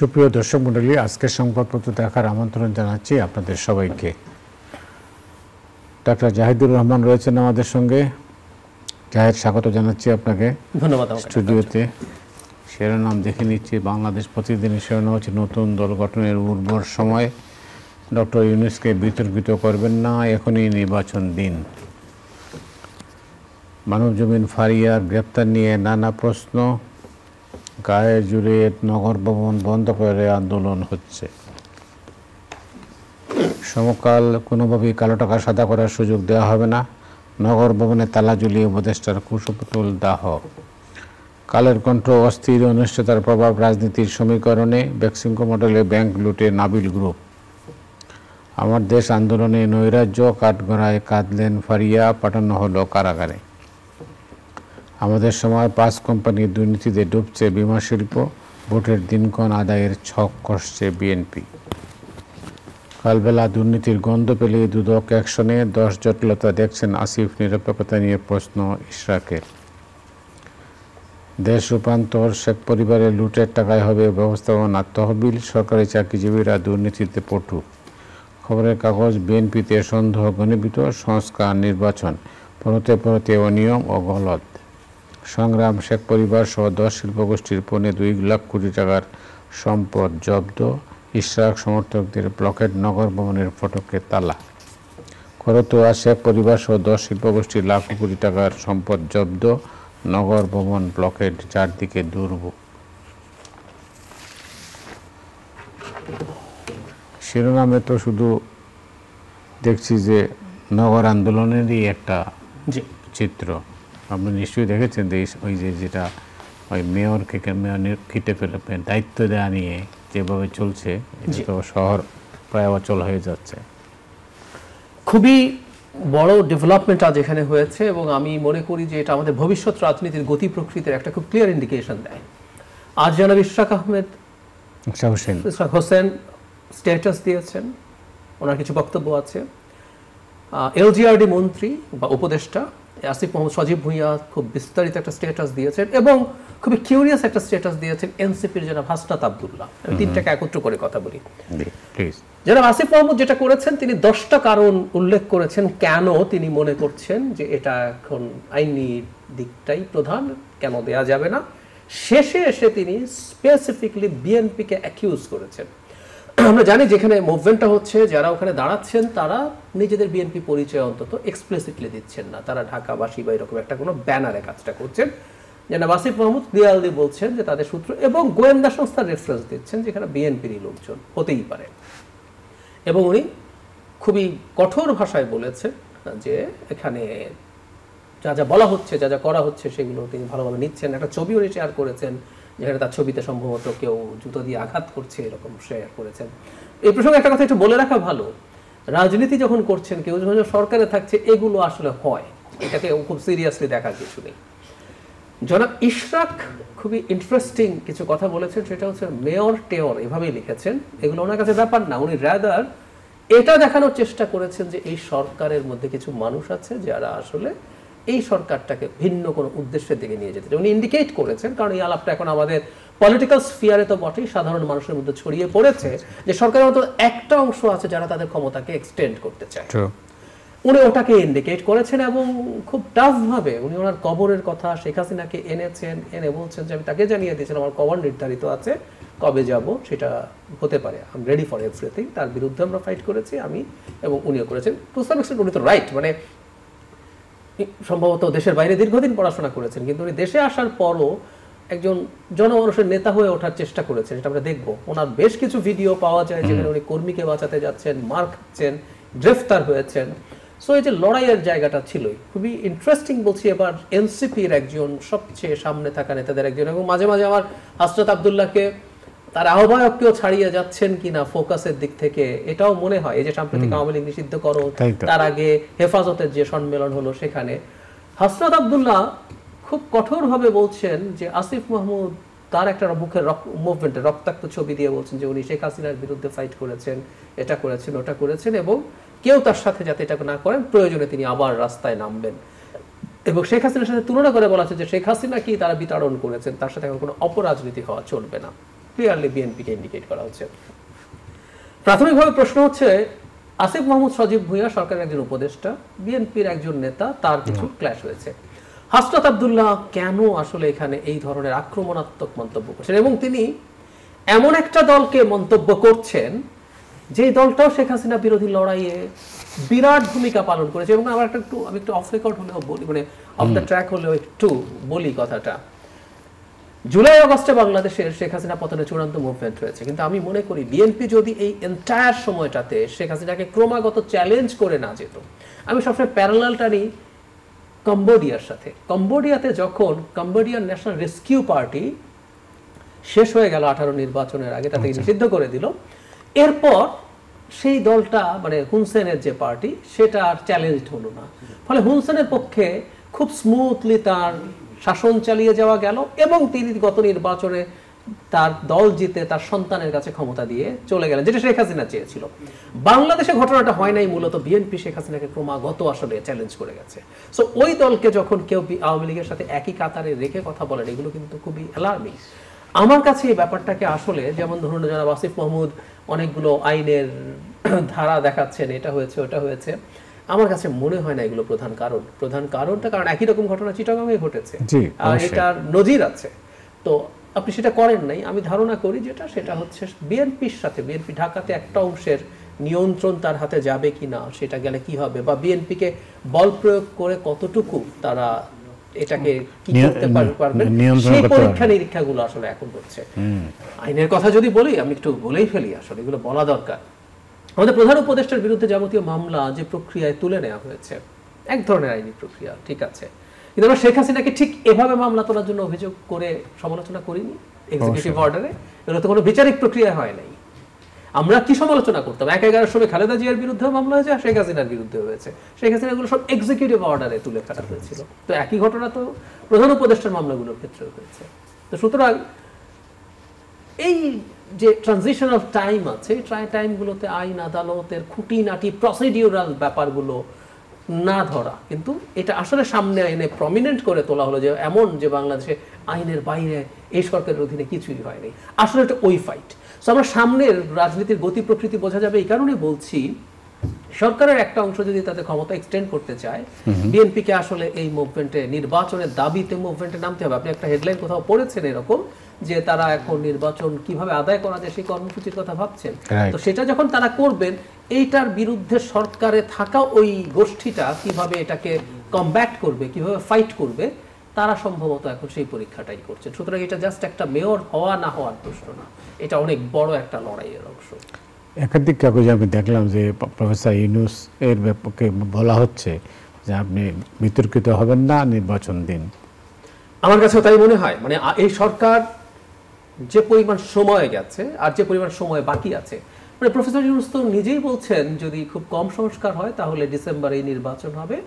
সুপ্রিয় দর্শক মণ্ডলী, আজকের সংবাদপত্র দেখার আমন্ত্রণ জানাচ্ছি আপনাদের সবাইকে। ডাক্তার জাহিদুর রহমান রয়েছেন আমাদের সঙ্গে। জাহিদ, স্বাগত জানাচ্ছি আপনাকে। ধন্যবাদ স্টুডিওতে। শিরোনাম দেখে নিচ্ছি। বাংলাদেশ প্রতিদিনের শিরোনাম হচ্ছে নতুন দল গঠনের উর্বর সময়, ডক্টর ইউনূসকে বিতর্কিত করবেন না, এখনই নির্বাচন দিন। মানবজমিন ফারিয়ার গ্রেপ্তার নিয়ে নানা প্রশ্ন, গায়ের জুড়ে নগর ভবন বন্ধ করে আন্দোলন হচ্ছে। সমকাল কোনোভাবেই কালো টাকা সাদা করার সুযোগ দেওয়া হবে না, নগর ভবনে তালা ঝুলিয়ে উপদেষ্টার কুশপুতুল দাহ। কালের কণ্ঠ, অস্থির অনিশ্চয়তার প্রভাব রাজনীতির সমীকরণে, বেক্সিমকো মডেলে ব্যাংক লুটে নাবিল গ্রুপ। আমার দেশ আন্দোলনে নৈরাজ্য, কাঠগড়ায় কাঁদলেন ফারিয়া, পাঠানো হলো কারাগারে। আমাদের সময় 5 কোম্পানির দুর্নীতিতে ডুবছে বিমা শিল্প, ভোটের দিনক্ষণ আদায়ের ছক কষছে বিএনপি। কালবেলা দুর্নীতির গন্ধ পেলে দুদক অ্যাকশনে, 10 জটিলতা দেখছেন আসিফ, নিরপেক্ষতা নিয়ে প্রশ্ন ইশরাকের। দেশ রূপান্তর, শেখ পরিবারের লুটের টাকায় হবে ব্যবস্থাপনা তহবিল, সরকারি চাকরিজীবীরা দুর্নীতিতে পটু। খবরের কাগজ, বিএনপিতে সন্দেহ ঘনীভূত, সংস্কার নির্বাচন, পরতে পরতে অনিয়ম ও গলদ। সংগ্রাম, শেখ পরিবার সহ 10 শিল্পগোষ্ঠীর 2.25 লাখ কোটি টাকার সম্পদ জব্দ, ইশরাক সমর্থকদের ব্লকেড নগর ভবনের ফটকে তালা। করতোয়া, শেখ পরিবার সহ 10 শিল্পগোষ্ঠীর লাখ কোটি টাকার সম্পদ জব্দ, নগর ভবন ব্লকেড, চারদিকে দুর্ভোগ। শিরোনামে তো শুধু দেখছি যে নগর আন্দোলনেরই একটা চিত্র। আপনি নিশ্চয়ই দেখেছেন যে ওই যেটা ওই মেয়রকে কেটে ফেলে দায়িত্ব দেওয়া নিয়ে যেভাবে চলছে, এটা তো শহর প্রায় অচল হয়ে যাচ্ছে। খুবই বড় ডেভেলপমেন্ট আজ এখানে হয়েছে এবং আমি মনে করি যে এটা আমাদের ভবিষ্যৎ রাজনীতির গতি প্রকৃতির একটা খুব ক্লিয়ার ইন্ডিকেশন দেয়। আজ জনাব ইশরাক হোসেন স্ট্যাটাস দিয়েছেন, ওনার কিছু বক্তব্য আছে। এলজিআরডি মন্ত্রী বা উপদেষ্টা আসিফ মোহাম্মদ সজীব ভুঁইয়া খুব বিস্তারিত একটা স্ট্যাটাস দিয়েছেন এবং খুবই কিউরিয়াস একটা স্ট্যাটাস দিয়েছেন এনসিপির জনাব হাসনাত আব্দুল্লাহ। আমি তিনটাকে একত্র করে কথা বলি। জনাব আসিফ মোহাম্মদ যেটা করেছেন, তিনি 10টা কারণ উল্লেখ করেছেন কেন তিনি মনে করছেন যে এটা এখন আইনি দিকটাই প্রধান, কেন দেয়া যাবে না। শেষে এসে তিনি স্পেসিফিকলি বিএনপিকে অ্যাকিউজ করেছেন। আমরা জানি যেখানে মুভমেন্টটা হচ্ছে, যারা ওখানে দাঁড়াচ্ছেন তারা নিজেদের বিএনপি পরিচয় অন্তত এক্সপ্লিসিটলি দিচ্ছেন না, তারা ঢাকাবাসী বা এরকম একটা কোনো ব্যানারে কাজটা করছেন। জনাব আসিফ মাহমুদ ক্লিয়ারলি বলছেন যে তাদের সূত্র এবং গোয়েন্দা সংস্থার রেফারেন্স দিচ্ছেন যেখানে বিএনপিরই লোকজন হতেই পারে। এবং উনি খুবই কঠোর ভাষায় বলেছেন যে এখানে যা যা বলা হচ্ছে, যা যা করা হচ্ছে সেগুলো তিনি ভালোভাবে নিচ্ছেন। একটা ছবি উনি শেয়ার করেছেন যেখানে তার ছবিতে সম্ভবত কেউ জুতো দিয়ে আঘাত করছে, এরকম শেয়ার করেছেন। এই প্রসঙ্গে একটা কথা একটু বলে রাখা ভালো, রাজনীতি যখন করছেন, কেউ যখন সরকারে থাকছে, এগুলো আসলে হয়, এটাকে খুব সিরিয়াসলি দেখার কিছু নেই। জনাব ইশরাক খুবই ইন্টারেস্টিং কিছু কথা বলেছেন, সেটা হচ্ছে মেয়র টেয়র এভাবেই লিখেছেন, এগুলো ওনার কাছে ব্যাপার না। উনি রাদার এটা দেখানোর চেষ্টা করেছেন যে এই সরকারের মধ্যে কিছু মানুষ আছে যারা আসলে এই সরকারটাকে ভিন্ন কোনো উদ্দেশ্যের দিকে নিয়ে যেতে চায়। উনি ইন্ডিকেট করেছেন, কারণ এই আলাপটা এখন আমাদের পলিটিক্যাল স্ফিয়ারে তো বটেই, সাধারণ মানুষের মধ্যে ছড়িয়ে পড়েছে যে সরকারের মতো একটা অংশ আছে যারা তাদের ক্ষমতাকে এক্সটেন্ড করতে চায়। উনি ওটাকে ইন্ডিকেট করেছেন এবং খুব টাফ ভাবে উনি ওনার কবরের কথা, শেখ হাসিনাকে এনেছেন, এনে বলছেন যে আমি তাকে জানিয়ে দিয়েছেন আমার কবর নির্ধারিত আছে, কবে যাব সেটা হতে পারে, I am ready for everything. তার বিরুদ্ধে আমরা ফাইট করেছি, আমি এবং উনিও করেছেন। টু সাম এক্সটেন্ট উনি তো রাইট, মানে সম্ভবত দেশের বাইরে দীর্ঘদিন পড়াশোনা করেছেন, কিন্তু উনি দেশে আসার পরও একজন জনমানুষের নেতা হয়ে ওঠার চেষ্টা করেছেন, এটা আমরা দেখবো। ওনার বেশ কিছু ভিডিও পাওয়া যায় যেখানে উনি কর্মীকে বাঁচাতে যাচ্ছেন, মার খাচ্ছেন, গ্রেফতার হয়েছেন। সো এই যে লড়াইয়ের জায়গাটা ছিলই খুবই ইন্টারেস্টিং। বলছি এবার এনসিপির একজন সবচেয়ে সামনে থাকা নেতাদের একজন, এবং মাঝে মাঝে আমার হাসনাত আব্দুল্লাহকে তার আহ্বায়ককেও ছাড়িয়ে যাচ্ছেন কিনা ফোকাসের দিক থেকে এটাও মনে হয়। এই যে সাম্প্রতিক আওয়ামী লীগ নিষিদ্ধ করো, তার আগে হেফাজতের যে সম্মেলন হলো সেখানে হাসনাত আব্দুল্লাহ খুব কঠোরভাবে বলছেন যে আসিফ মাহমুদ তার একটা মুখের মুভমেন্টে রক্তাক্ত ছবি দিয়ে বলছেন যে উনি শেখ হাসিনার বিরুদ্ধে ফাইট করেছেন, এটা করেছেন, ওটা করেছেন, এবং কেউ তার সাথে যাতে এটা না করেন, প্রয়োজনে তিনি আবার রাস্তায় নামবেন। এবং শেখ হাসিনার সাথে তুলনা করে বলা হচ্ছে যে শেখ হাসিনা কি তারা বিতাড়ন করেছেন, তার সাথে এখন কোনো অপরাজনীতি হওয়া চলবে না। ক্লিয়ারলি বিএনপিকে ইন্ডিকেট করা হচ্ছে। প্রাথমিকভাবে প্রশ্ন হচ্ছে, আসিফ মাহমুদ সজীব ভুঁইয়া সরকারের একজন উপদেষ্টা, বিএনপির একজন নেতা, তার কিছু ক্ল্যাশ হয়েছে। হাসনাত আব্দুল্লাহ কেন আসলে এখানে এই ধরনের আক্রমণাত্মক মন্তব্য করছেন, এবং তিনি এমন একটা দলকে মন্তব্য করছেন যে দলটাও শেখ হাসিনা বিরোধী লড়াইয়ে বিরাট ভূমিকা পালন করেছে। এবং আমি একটু অফ রেকর্ড হলেও বলি, মানে অফ দ্য ট্র্যাক হলেও একটু বলি কথাটা। জুলাই আগস্টে বাংলাদেশের শেখ হাসিনা পতনের চূড়ান্ত মুভমেন্ট হয়েছে, কিন্তু আমি মনে করি বিএনপি যদি এই এন্টায়ার সময়টাতে শেখ হাসিনাকে ক্রমাগত চ্যালেঞ্জ করে না যেত, আমি সবসময় প্যারালালটা নিই কম্বোডিয়ার সাথে। কম্বোডিয়াতে যখন কম্বোডিয়ান ন্যাশনাল রেস্কিউ পার্টি শেষ হয়ে গেল 18 নির্বাচনের আগে, তাতে নিষিদ্ধ করে দিল, এরপর সেই দলটা মানে হুন সেনের যে পার্টি সেটা আর চ্যালেঞ্জড হলো না। ফলে হুন সেনের পক্ষে খুব স্মুথলি তার শাসন চালিয়ে যাওয়া গেল, এবং তিনি গত নির্বাচনে তার দল জিতে তার সন্তানের কাছে ক্ষমতা দিয়ে চলে গেলেন, যেটা শেখ হাসিনা চেয়েছিল। বাংলাদেশে ঘটনাটা হয় নাই, মূলত বিএনপি শেখ হাসিনাকে ক্রমাগত আসলে চ্যালেঞ্জ করে গেছে। সো ওই দলকে যখন কেউ আওয়ামী লীগের সাথে একই কাতারে রেখে কথা বলেন, এগুলো কিন্তু খুবই অ্যালার্মিং। আমার কাছে এই ব্যাপারটাকে আসলে, যেমন ধরুন জনাব আসিফ মাহমুদ অনেকগুলো আইনের ধারা দেখাচ্ছেন, এটা হয়েছে ওটা হয়েছে, আমার কাছে মনে হয় না এগুলো প্রধান কারণটা, কারণ একই রকম ঘটনা চিটাগাংয়ে ঘটেছে, আর এটার নজির আছে। তো আপনি সেটা করেন নাই, আমি ধারণা করি সেটা হচ্ছে বিএনপির সাথে, বিএনপি ঢাকাতে একটা অংশের নিয়ন্ত্রণ তার হাতে যাবে কিনা, সেটা গেলে কি হবে, বা বিএনপিকে বল প্রয়োগ করে কতটুকু তারা এটাকে কি করতে পারবে, সেই পরীক্ষা নিরীক্ষাগুলো আসলে এখন হচ্ছে। আইনের কথা যদি বলি, আমি একটু বলেই ফেলি, আসলে এগুলো বলা দরকার। আমাদের প্রধান উপদেষ্টার বিরুদ্ধে যাবতীয় মামলা যে প্রক্রিয়ায় তুলে নেওয়া হয়েছে, এক ধরনের আইনি প্রক্রিয়া, ঠিক আছে, কিন্তু আমরা শেখ হাসিনাকে ঠিক এভাবে মামলা তোলার জন্য অভিযোগ করে সমালোচনা করিনি এক্সিকিউটিভ অর্ডারে, এগুলো তো কোনো বিচারিক প্রক্রিয়া হয় নাই। আমরা কি সমালোচনা করতাম, 1/11 সময় খালেদা জিয়ার বিরুদ্ধে মামলা হয়েছে, আর শেখ হাসিনার বিরুদ্ধে হয়েছে। শেখ হাসিনা এগুলো সব এক্সিকিউটিভ অর্ডারে তুলে ফেলা হয়েছিল, তো একই ঘটনা তো প্রধান উপদেষ্টার মামলাগুলোর ক্ষেত্রে হয়েছে। তো সুতরাং এই যে ট্রানজিশনাল টাইম আছে, টাইমগুলোতে আইন আদালতের খুঁটিনাটি প্রসিডিউরাল ব্যাপারগুলো না ধরা, কিন্তু এটা আসলে সামনে এনে প্রমিনেন্ট করে তোলা হলো যে এমন যে বাংলাদেশে আইনের বাইরে এই সরকারের অধীনে কিছুই হয়নি। আসলে এটা ওই ফাইট। সো আমরা সামনের রাজনীতির গতি প্রকৃতি বোঝা যাবে এই কারণে বলছি, সরকারের একটা অংশ যদি তাদের ক্ষমতা এক্সটেন্ড করতে চায়, বিএনপিকে আসলে এই মুভমেন্টে, নির্বাচনের দাবিতে মুভমেন্টে নামতে হবে। আপনি একটা হেডলাইন কোথাও পড়েছেন এরকম যে তারা এখন নির্বাচন কিভাবে আদায় করা যায় সেই কর্মসূচির কথা ভাবছেন। তো সেটা যখন তারা করবেন, এইটার বিরুদ্ধে সরকারে থাকা ওই গোষ্ঠীটা কিভাবে এটাকে কমব্যাট করবে, কিভাবে ফাইট করবে, তারা সম্ভবত এখন সেই পরীক্ষাটাই করছে। সুতরাং এটা জাস্ট একটা মেয়র হওয়া না হওয়ার প্রশ্ন না, এটা অনেক বড় একটা লড়াইয়ের অংশ। একাধিক কাগজে আমি দেখলাম যে প্রফেসর ইউনূস এর ব্যাপারে বলা হচ্ছে যে আপনি বিতর্কিত হবেন না, নির্বাচন দিন। আমার কাছেও তাই মনে হয়। মানে এই সরকার যে পরিমাণ সময় গেছে আর যে পরিমাণ সময় বাকি আছে, মানে প্রফেসর ইউনূস তো নিজেই বলছেন যদি খুব কম সংস্কার হয় তাহলে ডিসেম্বরেই নির্বাচন হবে,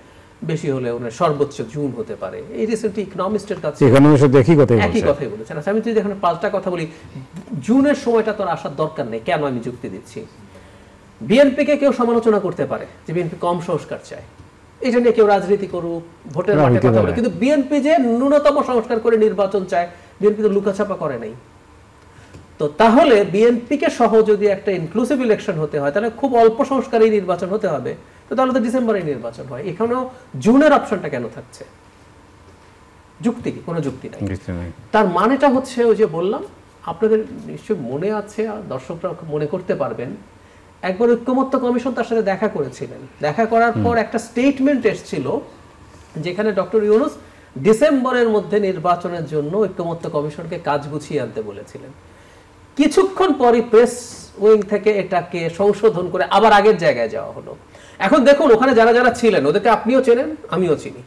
বেশি হলে ওনার সর্বোচ্চ জুন হতে পারে। এই রিসেন্টলি ইকোনমিস্টের কাছে একই কথাই বলেছেন। আচ্ছা, আমি যদি এখানে পাল্টা কথা বলি, জুনের সময়টা তো আসার দরকার নেই, কেন আমি যুক্তি দিচ্ছি। বিএনপিকে কেউ সমালোচনা করতে পারে যে বিএনপি কম সংস্কার চায়, এটা নিয়ে কেউ রাজনীতি করুক, ভোটের মাঠে কথা বলে, কিন্তু বিএনপি যে ন্যূনতম সংস্কার করে নির্বাচন চায়, বিএনপি তো লুকাছাপা করে নাই। তো তাহলে বিএনপিকে সহ যদি একটা ইনক্লুসিভ ইলেকশন হতে হয়, তাহলে খুব অল্প সংস্কারেই নির্বাচন হতে হবে, তো তাহলে তো ডিসেম্বরে নির্বাচন হয়। এখানেও জুনের অপশনটা কেন থাকছে? যুক্তি কি? কোনো যুক্তি নাই। তার মানেটা হচ্ছে ওই যে বললাম, আপনাদের নিশ্চয়ই মনে আছে, দর্শকরা মনে করতে পারবেন, একবার ঐক্যমত্য কমিশন তার সাথে দেখা করেছিলেন। দেখা করার পর একটা স্টেটমেন্ট এসেছিল যেখানে ডক্টর ইউনূস ডিসেম্বরের মধ্যে নির্বাচনের জন্য ঐক্যমত্য কমিশনকে কাজ গুছিয়ে আনতে বলেছিলেন। কিছুক্ষণ পরই প্রেস উইং থেকে এটাকে সংশোধন করে আবার আগের জায়গায় যাওয়া হলো। এখন দেখুন, ওখানে যারা যারা ছিলেন, ওদেরকে আপনিও চেনেন, আমিও চিনি,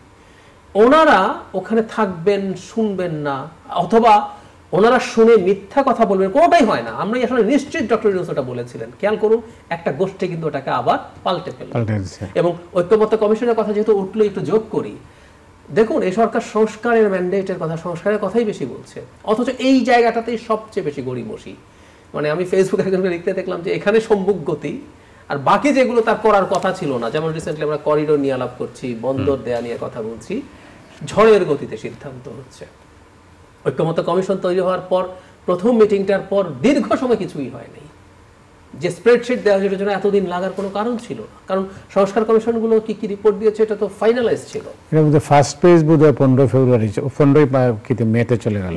ওনারা ওখানে থাকবেন, শুনবেন না, অথবা ওনারা শুনে মিথ্যা কথা বলবেন, কোনোটাই হয় না। আমরা আসলে নিশ্চিত ডক্টর ইউনূস ওটা বলেছিলেন। খেয়াল করুন, একটা গোষ্ঠী কিন্তু ওটাকে আবার পাল্টে ফেলল। এবং ঐক্যমত্য কমিশনের কথা যেহেতু উঠলো, একটু যোগ করি, দেখুন এই সরকার সংস্কারের ম্যান্ডেটের কথা, সংস্কারের কথাই বেশি বলছে, অথচ এই জায়গাটাতেই সবচেয়ে বেশি গড়িমসি। মানে আমি ফেসবুকে একজনকে লিখতে দেখলাম যে এখানে সম্মুখ গতি, আর বাকি যেগুলো তার করার কথা ছিল না, যেমন রিসেন্টলি আমরা করিডোর নিয়ে আলাপ করছি, বন্দর দেয়া নিয়ে কথা বলছি, ঝড়ের গতিতে সিদ্ধান্ত হচ্ছে। ঐক্যমত্য কমিশন তৈরি হওয়ার পর প্রথম মিটিংটার পর দীর্ঘ সময় কিছুই হয়নি। যে স্প্রেডশিট দেওয়া সেটার জন্য এতদিন লাগার কোনো কারণ ছিল না, কারণ সংস্কার কমিশনগুলো কি কি রিপোর্ট দিয়েছে এটা তো ফাইনালাইজ ছিল। এর মধ্যে ফার্স্ট পেজ বোধহয় 15 ফেব্রুয়ারি 15 মেতে চলে গেল।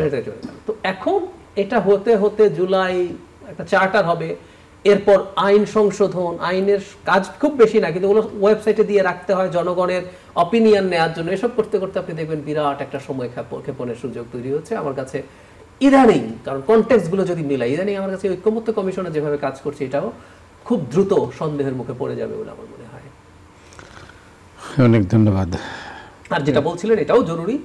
তো এখন এটা হতে হতে জুলাই একটা চার্টার হবে, এরপর আইন সংশোধন, আইনের কাজ খুব বেশি না, কিন্তু ওগুলো ওয়েবসাইটে দিয়ে রাখতে হয় জনগণের অপিনিয়ন নেওয়ার জন্য। এসব করতে করতে আপনি দেখবেন বিরাট একটা সময় ক্ষেপণের সুযোগ তৈরি হচ্ছে। আমার কাছে ইদানিং, কারণ কনটেক্সটগুলো যদি মিলাই, ইদানিং আমার কাছে ঐক্যমত্য কমিশনে যেভাবে কাজ করছে এটাও খুব দ্রুত সন্দেহের মুখে পড়ে যাবে বলে আমার মনে হয়। অনেক ধন্যবাদ। আর যেটা বলছিলেন এটাও জরুরি,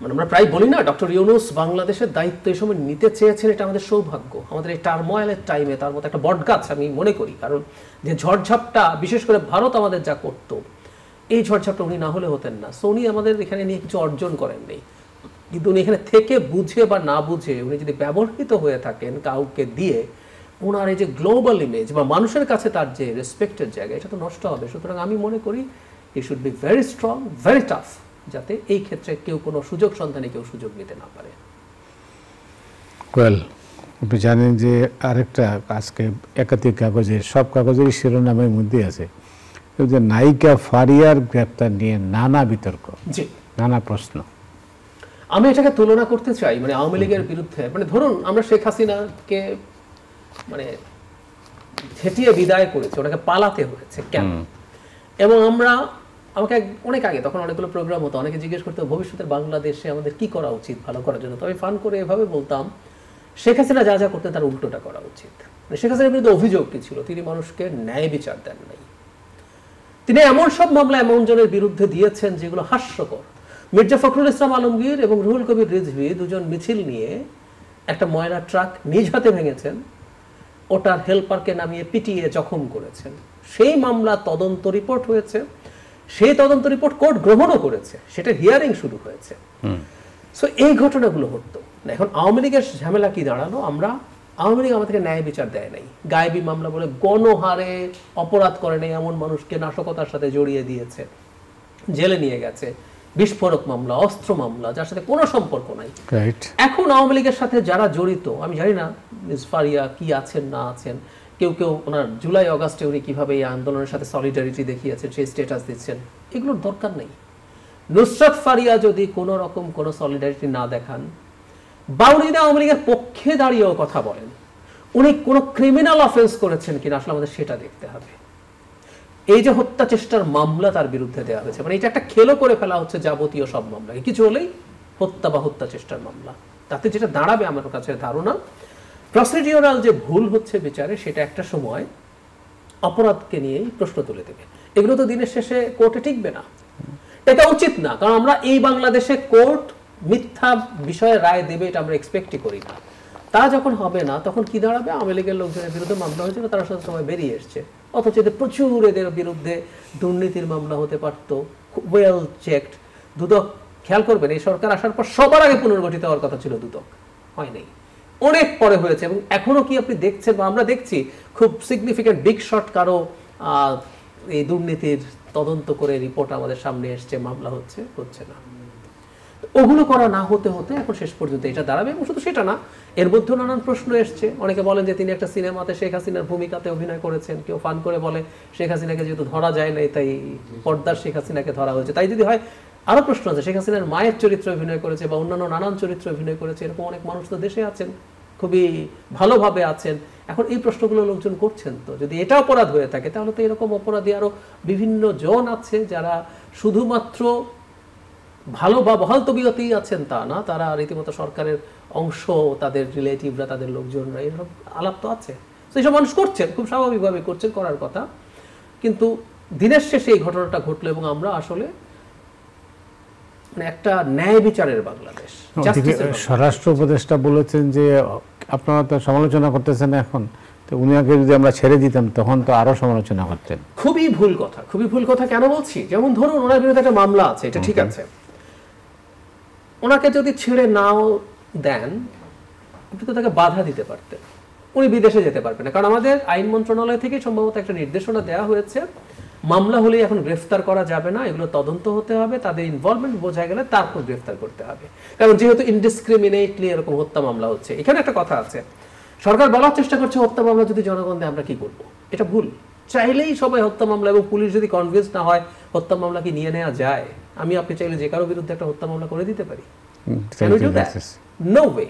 মানে আমরা প্রায় বলি না ডক্টর ইউনূস বাংলাদেশের দায়িত্ব এই সময় নিতে চেয়েছেন, এটা আমাদের সৌভাগ্য। আমাদের এই টার্ময়েলের টাইমে তার মতো একটা বটগাছ আমি মনে করি, কারণ যে ঝড়ঝাপটা বিশেষ করে ভারত আমাদের যা করতো, এই ঝড়ঝাপটা উনি না হলে হতেন না। সো উনি আমাদের এখানে নিয়ে কিছু অর্জন করেননি, কিন্তু উনি এখানে থেকে বুঝে বা না বুঝে উনি যদি ব্যবহৃত হয়ে থাকেন কাউকে দিয়ে, ওনার এই যে গ্লোবাল ইমেজ বা মানুষের কাছে তার যে রেসপেক্টের জায়গা, এটা তো নষ্ট হবে। সুতরাং আমি মনে করি he should be very strong, very tough, যাতে এই ক্ষেত্রে কেউ কোনো সুযোগ সন্ধানে কেউ সুযোগ নিতে না পারে। ওয়েল, আপনি জানেন যে আরেকটা আজকে একাধিক কাগজে, সব কাগজের শিরোনামের মধ্যে আছে যে নায়িকা ফারিয়ার গ্রেপ্তার নিয়ে নানা বিতর্ক, জি, নানা প্রশ্ন। আমি এটাকে তুলনা করতে চাই মানে আওয়ামী লীগের বিরুদ্ধে, মানে ধরুন আমরা শেখ হাসিনাকে মানে ঝেঁটিয়ে বিদায় করেছি, ওটাকে পালাতে হয়েছে কেন? এবং আমরা, আমাকে অনেক আগে, তখন অনেকগুলো প্রোগ্রাম হতো, অনেকে জিজ্ঞেস করতো ভবিষ্যতের বাংলাদেশে আমাদের কি করা উচিত ভালো করার জন্য। তো আমি ফান করে এভাবে বলতাম, শেখ হাসিনা যা যা করতেন তার উল্টোটা করা উচিত। মানে শেখ হাসিনার বিরুদ্ধে অভিযোগ কি ছিল? তিনি মানুষকে ন্যায় বিচার দেন নাই। তিনি এমন সব মামলা এমন জনের বিরুদ্ধে দিয়েছেন যেগুলো হাস্যকর। মির্জা ফখরুল ইসলাম আলমগীর এবং রুহুল কবির রিজভী দুজন মিছিল নিয়ে একটা ময়লা ট্রাক নিজ হাতে ভেঙেছেন, ওটার হেল্পারকে নামিয়ে পিটিয়ে জখম করেছেন। সেই মামলা তদন্ত রিপোর্ট হয়েছে, সেই তদন্ত রিপোর্ট কোর্ট গ্রহণও করেছে, সেটা হিয়ারিং শুরু হয়েছে। সো এই ঘটনাগুলো হতো না। এখন আওয়ামী লীগের ঝামেলা কি দাঁড়ালো, আমরা আওয়ামী লীগ আমাদেরকে ন্যায় বিচার দেয় নাই, গায়েবী মামলা বলে গণহারে অপরাধ করে নেই এমন মানুষকে নাশকতার সাথে জড়িয়ে দিয়েছে, জেলে নিয়ে গেছে, বিস্ফোরক মামলা, অস্ত্র মামলা, যার সাথে কোনো সম্পর্ক নাই। এখন আওয়ামী লীগের সাথে যারা জড়িত, আমি জানি না মিস ফারিয়া কি আছেন না আছেন, কেউ কেউ ওনার জুলাই অগাস্টে উনি কিভাবে এই আন্দোলনের সাথে সলিডারিটি দেখিয়েছেন, সেই স্ট্যাটাস দিচ্ছেন, এগুলোর দরকার নেই। নুসরাত ফারিয়া যদি কোনো রকম কোনো সলিডারিটি না দেখান, বা উনি আওয়ামী লীগের পক্ষে দাঁড়িয়েও কথা বলেন, উনি কোনো ক্রিমিনাল অফেন্স করেছেন কিনা আসলে আমাদের সেটা দেখতে হবে। এই যে হত্যা চেষ্টার মামলা তার বিরুদ্ধে দেওয়া হয়েছে, মানে এটা একটা খেলো করে ফেলা হচ্ছে যাবতীয় সব মামলাকে, কিছু হলেই হত্যা বা হত্যা চেষ্টার মামলা। তাতে যেটা দাঁড়াবে আমার কাছে ধারণা, প্রসিডিওরাল যে ভুল হচ্ছে বিচারে, সেটা একটা সময় অপরাধকে নিয়েই প্রশ্ন তুলে দেবে। এগুলো তো দিনের শেষে কোর্টে টিকবে না, এটা উচিত না। কারণ আমরা এই বাংলাদেশে কোর্ট মিথ্যা বিষয়ে রায় দেবে এটা আমরা এক্সপেক্টই করি না। তা যখন হবে না, তখন কি দাঁড়াবে? আওয়ামী লীগের লোকজনের বিরুদ্ধে মামলা হয়েছিল, তারা সব সময় বেরিয়ে এসছে, অথচ এদের প্রচুর এদের বিরুদ্ধে দুর্নীতির মামলা হতে পারতো, ওয়েল চেকড। দুদক, খেয়াল করবেন, এই সরকার আসার পর সবার আগে পুনর্গঠিত হওয়ার কথা ছিল দুদক, হয়নি, অনেক পরে হয়েছে। এবং এখনো কি আপনি দেখছেন বা আমরা দেখছি খুব সিগনিফিক্যান্ট বিগ শট কারো এই দুর্নীতির তদন্ত করে রিপোর্ট আমাদের সামনে এসছে, মামলা হচ্ছে না। ওগুলো করা না হতে হতে এখন শেষ পর্যন্ত এটা দাঁড়াবে। এবং শুধু সেটা না, এর মধ্যেও নানান প্রশ্ন এসছে। অনেকে বলেন যে তিনি একটা সিনেমাতে শেখ হাসিনার ভূমিকাতে অভিনয় করেছেন, কেউ ফান করে বলে শেখ হাসিনাকে যেহেতু ধরা যায় নাই তাই পর্দার শেখ হাসিনাকে ধরা হয়েছে। তাই যদি হয়, আরো প্রশ্ন আছে, শেখ হাসিনার মায়ের চরিত্রে অভিনয় করেছে বা অন্যান্য নানান চরিত্রে অভিনয় করেছে, এরকম অনেক মানুষ তো দেশে আছেন, খুবই ভালোভাবে আছেন। এখন এই প্রশ্নগুলো লোকজন করছেন, তো যদি এটা অপরাধ হয়ে থাকে তাহলে তো এরকম অপরাধী আরো বিভিন্ন জন আছে যারা শুধুমাত্র ভালো বা বহাল তবিয়তেই আছেন তা না, তারা রীতিমতো সরকারের অংশ, তাদের রিলেটিভরা, তাদের লোকজনরা, এরকম আলাপ তো আছে। তো এইসব মানুষ করছেন, খুব স্বাভাবিকভাবে করছেন, করার কথা। কিন্তু দিনের শেষে এই ঘটনাটা ঘটলো এবং আমরা আসলে মানে একটা ন্যায় বিচারের বাংলাদেশ। স্বরাষ্ট্র উপদেষ্টা বলেছেন যে আপনারা তো সমালোচনা করতেছেন এখন, তো উনাকে যদি আমরা ছেড়ে দিতাম তখন তো আরো সমালোচনা করতেন। খুবই ভুল কথা, খুবই ভুল কথা। কেন বলছি? যেমন ধরুন ওনার বিরুদ্ধে একটা মামলা আছে, এটা ঠিক আছে, ওনাকে যদি ছেড়ে নাও দেন, আপনি তো তাকে বাধা দিতে পারতেন, উনি বিদেশে যেতে পারবেন না। কারণ আমাদের আইন মন্ত্রণালয় থেকে সম্ভবত একটা নির্দেশনা দেওয়া হয়েছে মামলা হলেই এখন গ্রেফতার করা যাবে না, এগুলো তদন্ত হতে হবে, তাদের ইনভলভমেন্ট বোঝা গেলে তারপর গ্রেফতার করতে হবে। কারণ যেহেতু ইনডিসক্রিমিনেটলি এরকম হত্যা মামলা হচ্ছে, এখানে একটা কথা আছে, সরকার বলার চেষ্টা করছে হত্যা মামলা যদি জনগণ দেয় আমরা কি করব, এটা ভুল। চাইলেই সবাই হত্যা মামলা, এবং পুলিশ যদি কনভিন্স না হয় হত্যা মামলা কি নিয়ে নেওয়া যায়, আমি আপনি চাইলে যে কারো বিরুদ্ধে একটা হত্যা মামলা করে দিতে পারি? No way.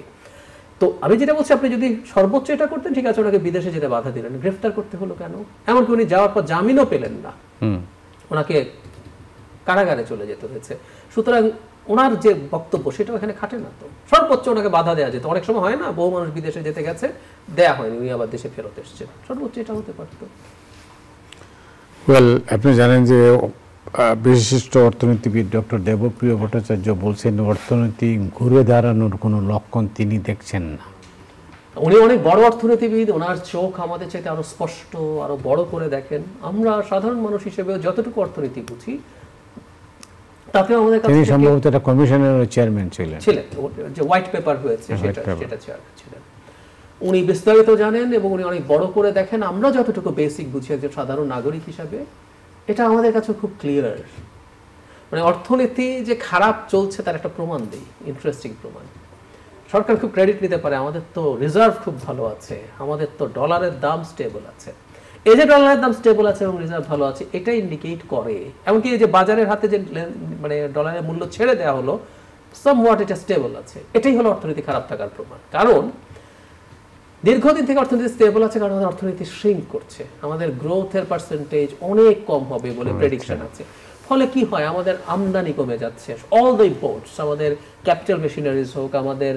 তো আমি যেটা বলছি, আপনি যদি সর্বোচ্চ এটা করতেন ঠিক আছে, ওনাকে বিদেশে যেতে বাধা দিলেন, গ্রেফতার করতে হলো কেন? এমনকি উনি যাওয়ার পর জামিনও পেলেন না, ওনাকে কারাগারে চলে যেতে হয়েছে। সুতরাং ওনার যে বক্তব্য সেটাও এখানে খাটে না। তো সর্বোচ্চ ওনাকে বাধা দেওয়া যেত। অনেক সময় হয় না, বহু মানুষ বিদেশে যেতে গেছে, দেয়া হয়নি, উনি আবার দেশে ফেরত এসছে, সর্বোচ্চ এটা হতে পারতো। ওয়েল, আপনি জানেন যে বিশিষ্ট অর্থনীতিবিদ ডক্টর দেবপ্রিয় ভট্টাচার্য বলছেন অর্থনীতি ঘুরে দাঁড়ানোর কোনো লক্ষণ তিনি দেখছেন না। উনি অনেক বড় অর্থনীতিবিদ, ওনার চোখ আমাদের চাইতে আরো স্পষ্ট, আরো বড় করে দেখেন। আমরা সাধারণ মানুষ হিসেবে যতটুকু অর্থনীতি বুঝি তাতে আমাদের কাছে, তিনি সম্ভবত একটা কমিশনের চেয়ারম্যান ছিলেন, যে হোয়াইট পেপার হয়েছে সেটা চেয়ারম্যান ছিলেন। উনি বিস্তারিত জানেন এবং উনি অনেক বড় করে দেখেন। আমরা যতটুকু বেসিক বুঝি একজন সাধারণ নাগরিক হিসাবে, এটা আমাদের কাছে খুব ক্লিয়ার। মানে অর্থনীতি যে খারাপ চলছে তার একটা প্রমাণ দেই, ইন্টারেস্টিং প্রমাণ। সরকার খুব ক্রেডিট নিতে পারে, আমাদের তো রিজার্ভ খুব ভালো আছে, আমাদের তো ডলারের দাম স্টেবল আছে। এই যে ডলারের দাম স্টেবল আছে এবং রিজার্ভ ভালো আছে, এটা ইন্ডিকেট করে, এমনকি এই যে বাজারের হাতে যে মানে ডলারের মূল্য ছেড়ে দেওয়া হলো, সামওয়াট এটা স্টেবল আছে, এটাই হলো অর্থনীতি খারাপ থাকার প্রমাণ। কারণ দীর্ঘদিন থেকে অর্থনীতি স্টেবল আছে, কারণ আমাদের অর্থনীতি শ্রিঙ্ক করছে, আমাদের গ্রোথের পার্সেন্টেজ অনেক কম হবে বলে প্রেডিকশন আছে। ফলে কি হয়, আমাদের আমদানি কমে যাচ্ছে, অল দ্য ইম্পোর্টস, আমাদের ক্যাপিটাল মেশিনারিজ হোক, আমাদের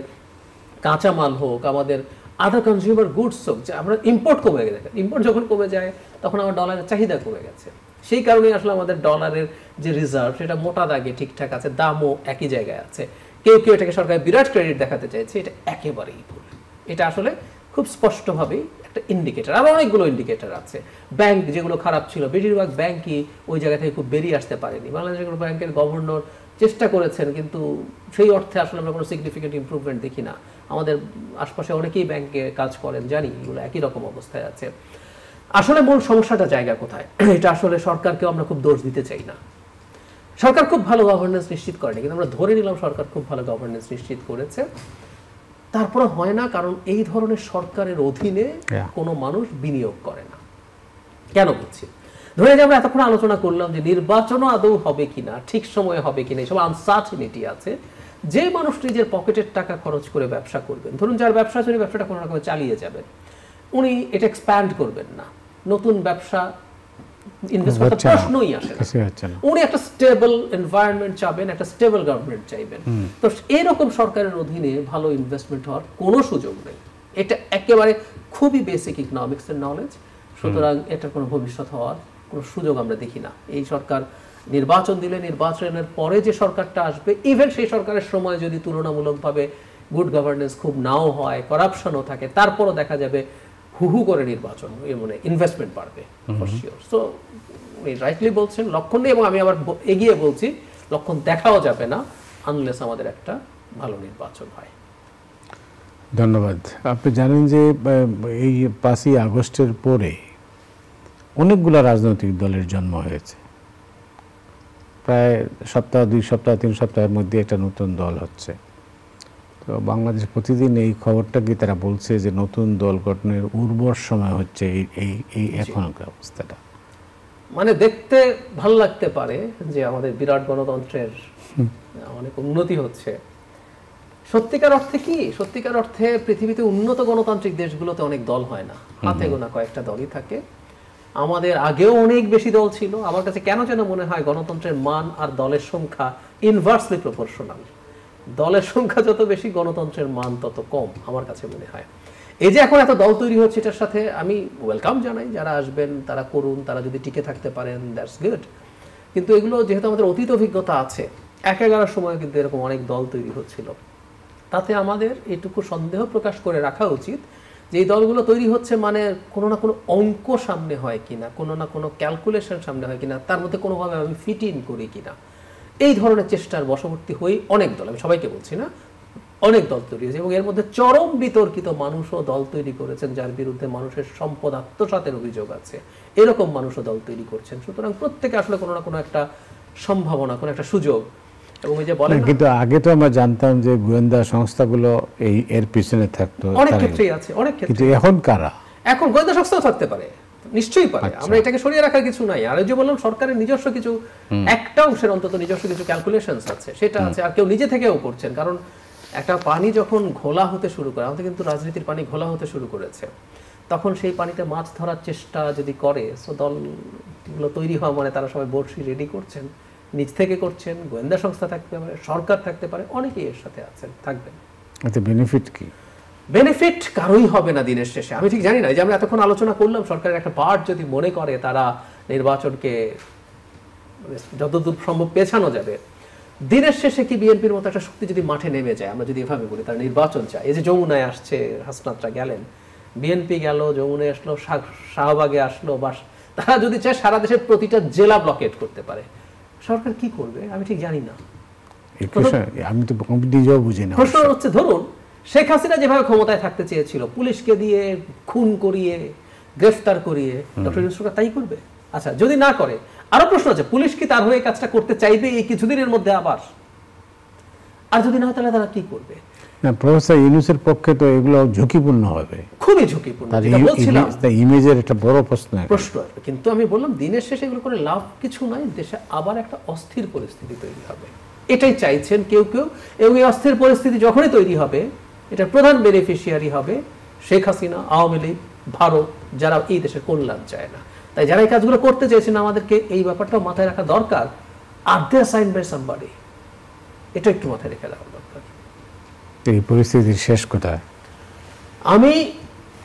কাঁচামাল হোক, আমাদের আদার কনজিউমার গুডস হোক, যে আমরা ইম্পোর্ট কমে গেছে। ইম্পোর্ট যখন কমে যায় তখন আমার ডলারের চাহিদা কমে গেছে। সেই কারণে আসলে আমাদের ডলারের যে রিজার্ভ সেটা মোটা দাগে ঠিকঠাক আছে, দামও একই জায়গায় আছে। কেউ কেউ এটাকে সরকারের বিরাট ক্রেডিট দেখাতে চাইছে, এটা একেবারেই ভুল। এটা আসলে খুব স্পষ্টভাবেই একটা ইন্ডিকেটর। আরও অনেকগুলো ইন্ডিকেটর আছে। ব্যাংক যেগুলো খারাপ ছিল, বেশিরভাগ ব্যাংকই ওই জায়গা থেকে খুব বেরিয়ে আসতে পারেনি। বাংলাদেশের কোনো ব্যাংকের গভর্নর চেষ্টা করেছেন, কিন্তু সেই অর্থে আসলে আমরা কোনো সিগনিফিকেন্ট ইমপ্রুভমেন্ট দেখি না। আমাদের আশপাশে অনেকেই ব্যাংকে কাজ করেন, জানি এগুলো একই রকম অবস্থায় আছে। আসলে মূল সমস্যাটা জায়গা কোথায়, এটা আসলে সরকারকেও আমরা খুব দোষ দিতে চাই না। সরকার খুব ভালো গভর্নেন্স নিশ্চিত করেনি, কিন্তু আমরা ধরে নিলাম সরকার খুব ভালো গভর্নেন্স নিশ্চিত করেছে। তারপরে হয় না, কারণ এই ধরনের সরকারের অধীনে কোনো মানুষ বিনিয়োগ করে না। কেন বলছি, ধরে যে আমরা এতক্ষণ আলোচনা করলাম যে নির্বাচনও আদৌ হবে কিনা, ঠিক সময়ে হবে কিনা, এইসব আনসার্টেনিটি আছে। যে মানুষ নিজের পকেটের টাকা খরচ করে ব্যবসা করবেন, ধরুন যার ব্যবসা আছে, ব্যবসাটা কোনো রকমে চালিয়ে যাবেন, উনি এটা এক্সপ্যান্ড করবেন না, নতুন ব্যবসা ইনভেস্ট করার প্রশ্নই আসে না। উনি একটা স্টেবল এনভায়রনমেন্ট চাইবেন, একটা স্টেবল গভর্নমেন্ট চাইবেন। তো এরকম সরকারের অধীনে ভালো ইনভেস্টমেন্ট হওয়ার কোনো সুযোগ নেই। এটা একেবারে খুবই বেসিক ইকোনমিক্সের নলেজ। সুতরাং এটার কোনো ভবিষ্যৎ হওয়ার কোনো সুযোগ আমরা দেখি না। এই সরকার নির্বাচন দিলে, নির্বাচনের পরে যে সরকারটা আসবে, ইভেন সেই সরকারের সময় যদি তুলনামূলকভাবে গুড গভর্নেন্স খুব নাও হয়, করাপশনও থাকে, তারপরও দেখা যাবে হুহু করে নির্বাচন, মানে ইনভেস্টমেন্ট বাড়বে ফর শিওর। সো উনি রাইটলি বলছেন, লক্ষণ নেই, এবং আমি আবার এগিয়ে বলছি লক্ষণ দেখাও যাবে না আনলেস আমাদের একটা ভালো নির্বাচন হয়। ধন্যবাদ। আপনি জানেন যে এই 5ই আগস্টের পরে অনেকগুলো রাজনৈতিক দলের জন্ম হয়েছে। প্রায় সপ্তাহ, 2 সপ্তাহ, 3 সপ্তাহের মধ্যে একটা নতুন দল হচ্ছে। তো বাংলাদেশ প্রতিদিন এই খবরটা কি তারা বলছে যে নতুন দল গঠনের উর্বর সময় হচ্ছে এই এখনকার অবস্থাটা। মানে দেখতে ভালো লাগতে পারে যে আমাদের বিরাট গণতন্ত্রের অনেক উন্নতি হচ্ছে। সত্যিকার অর্থে কি, সত্যিকার অর্থে পৃথিবীতে উন্নত গণতান্ত্রিক দেশগুলোতে অনেক দল হয় না, হাতে গোনা কয়েকটা দলই থাকে। আমাদের আগেও অনেক বেশি দল ছিল। আমার কাছে কেন যেন মনে হয় গণতন্ত্রের মান আর দলের সংখ্যা ইনভার্সলি প্রপোর্শনাল। দলের সংখ্যা যত বেশি, গণতন্ত্রের মান তত কম, আমার কাছে মনে হয়। এই যে এখন এত দল তৈরি হচ্ছে, এটার সাথে আমি ওয়েলকাম জানাই। যারা আসবেন তারা করুন, তারা যদি টিকে থাকতে পারেন দ্যাটস গুড। কিন্তু এগুলো যেহেতু আমাদের অতীত অভিজ্ঞতা আছে, 11 সময় কিন্তু এরকম অনেক দল তৈরি হচ্ছিল, তাতে আমাদের এটুকু সন্দেহ প্রকাশ করে রাখা উচিত যে এই দলগুলো তৈরি হচ্ছে মানে কোনো না কোনো অঙ্ক সামনে হয় কিনা, কোনো না কোনো ক্যালকুলেশন সামনে হয় কিনা, তার মধ্যে কোনোভাবে আমি ফিট ইন করি কিনা, এই ধরনের চেষ্টার বশবর্তী হই অনেক দল। আমি সবাইকে বলছি না, অনেক দল তৈরি হয়েছে এবং এর মধ্যে চরম বিতর্কিত মানুষও দল তৈরি করেছেন যার বিরুদ্ধে মানুষের সম্পদ আত্মসাতের অভিযোগ আছে, এরকম মানুষও দল তৈরি করছেন। সুতরাং প্রত্যেকে আসলে কোনো না কোনো একটা সম্ভাবনা, কোনো একটা সুযোগ। এবং এই যে বলেন, কিন্তু আগে তো আমরা জানতাম যে গোয়েন্দা সংস্থাগুলো এর পিছনে থাকতো, অনেক ক্ষেত্রেই আছে, অনেক ক্ষেত্রে। কিন্তু এখন কারা? এখন গোয়েন্দা সংস্থাও থাকতে পারে, নিশ্চয়ই পারে, আমরা এটাকে সরিয়ে রাখার কিছু নাই। আর যে বললাম সরকারের নিজস্ব কিছু একটা অংশের অন্তত নিজস্ব কিছু ক্যালকুলেশনস আছে, সেটা আছে। আর কেউ নিজে থেকেও করছেন, কারণ একটা পানি যখন ঘোলা হতে শুরু করে, আমাদের কিন্তু রাজনীতির পানি ঘোলা হতে শুরু করেছে, তখন সেই পানিতে মাছ ধরার চেষ্টা যদি করে, সো দলগুলো তৈরি হওয়া মানে তারা সবাই বড়শি রেডি করছেন, নিজ থেকে করছেন, গোয়েন্দা সংস্থা থাকতে পারে, সরকার থাকতে পারে, অনেকেই এর সাথে আছেন, থাকবেন। এতে বেনিফিট কি? বেনিফিট কারোই হবে না দিনের শেষে। আমি ঠিক জানি না, যে আমরা এতক্ষণ আলোচনা করলাম, সরকারের একটা পার্ট যদি মনে করে তারা নির্বাচনকে যতদূর সম্ভব পেছানো যাবে, দিনের শেষে কি বিএনপির মতো একটা শক্তি যদি মাঠে নেমে যায়, আমরা যদি এভাবে বলি তারা নির্বাচন চায়, এই যে যমুনায় আসছে, হাসনাতরা গেলেন, বিএনপি গেল, যমুনায় আসলো, শাহবাগে আসলো, বা তারা যদি চায় সারা দেশের প্রতিটা জেলা ব্লকেট করতে পারে, সরকার কি করবে আমি ঠিক জানি না। আমি তো নিজেও বুঝি না। প্রশ্ন হচ্ছে, ধরুন শেখ হাসিনা যেভাবে ক্ষমতায় থাকতে চেয়েছিল, পুলিশকে দিয়ে খুন করিয়ে গ্রেফতার করিয়ে, ডক্টর ইউনূস সরকার তাই করবে? আচ্ছা, যদি না করে, আরো প্রশ্ন আছে, পুলিশ কি তার হয়ে কাজটা করতে চাইবে এই কিছুদিনের মধ্যে আবার? আর যদি না হয় তাহলে তারা কি করবে? না, প্রফেসর ইউনূসের পক্ষে তো এগুলো ঝুঁকিপূর্ণ হবে, খুবই ঝুঁকিপূর্ণ, ইমেজের একটা বড় প্রশ্ন। কিন্তু আমি বললাম দিনের শেষে এগুলো করে লাভ কিছু নাই, দেশে আবার একটা অস্থির পরিস্থিতি তৈরি হবে, এটাই চাইছেন কেউ কেউ। এবং এই অস্থির পরিস্থিতি যখনই তৈরি হবে, এটার প্রধান বেনিফিশিয়ারি হবে শেখ হাসিনা, আওয়ামী লীগ, ভারত, যারা এই দেশের কল্যাণ চায় না। তাই যারা এই কাজগুলো করতে চাইছেন, আমাদেরকে এই ব্যাপারটাও মাথায় রাখা দরকার। আর দে সাইন বাই সামবডি, এটা একটু মাথায় রেখে রাখা দরকার। এই পরিস্থিতির শেষ কোথায়? আমি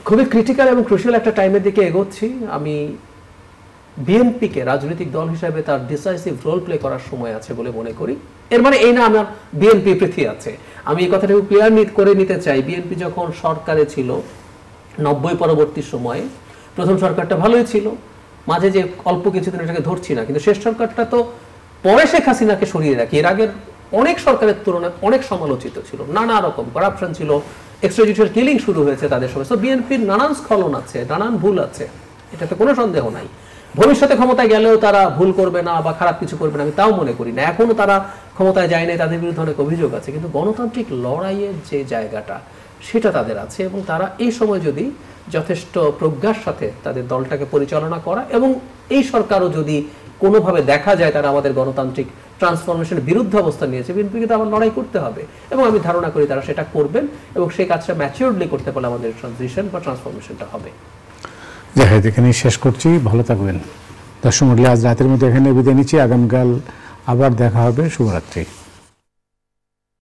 খুবই ক্রিটিক্যাল এবং ক্রুশিয়াল একটা টাইমের দিকে এগোচ্ছি। আমি বিএনপিকে রাজনৈতিক দল হিসাবে তার ডিসাইসিভ রোল প্লে করার সময় আছে বলে মনে করি। এর মানে এই না আমার বিএনপি পৃথিবী আছে, আমি এই কথাটা ক্লিয়ার করে নিতে চাই। বিএনপি যখন সরকারে ছিল 90 পরবর্তী সময়ে, প্রথম সরকারটা ভালোই ছিল, মাঝে যে অল্প কিছুদিন এটাকে ধরছি না, কিন্তু শেষ সরকারটা তো পরে শেখ হাসিনাকে সরিয়ে রাখি, এর আগের অনেক সরকারের তুলনায় অনেক সমালোচিত ছিল, নানা রকম করাপশন ছিল, এক্সট্রাজুডিশিয়াল কিলিং শুরু হয়েছে তাদের সময়। তো বিএনপির নানান স্খলন আছে, নানান ভুল আছে, এটাতে কোনো সন্দেহ নাই। ভবিষ্যতে ক্ষমতায় গেলেও তারা ভুল করবে না বা খারাপ কিছু করবে না আমি তাও মনে করি না। এখনো তারা ক্ষমতায় যায় নাই, তাদের বিরুদ্ধে অনেক অভিযোগ আছে, কিন্তু গণতান্ত্রিক লড়াইয়ের যে জায়গাটা সেটা তাদের আছে। এবং তারা এই সময় যদি যথেষ্ট প্রজ্ঞার সাথে তাদের দলটাকে পরিচালনা করা, এবং এই সরকারও যদি কোনোভাবে দেখা যায় তারা আমাদের গণতান্ত্রিক ট্রান্সফরমেশনের বিরুদ্ধে অবস্থান নিয়েছে, বিএনপিকে তো আবার লড়াই করতে হবে। এবং আমি ধারণা করি তারা সেটা করবেন, এবং সেই কাজটা ম্যাচিউরলি করতে পারলে আমাদের ট্রানজিশন বা ট্রান্সফরমেশনটা হবে। যাই হোক, এখানেই শেষ করছি, ভালো থাকবেন দর্শক মণ্ডলী। আজ রাতের মধ্যে এখানে বিদায় নিচ্ছি, আগামীকাল আবার দেখা হবে। শুভরাত্রি।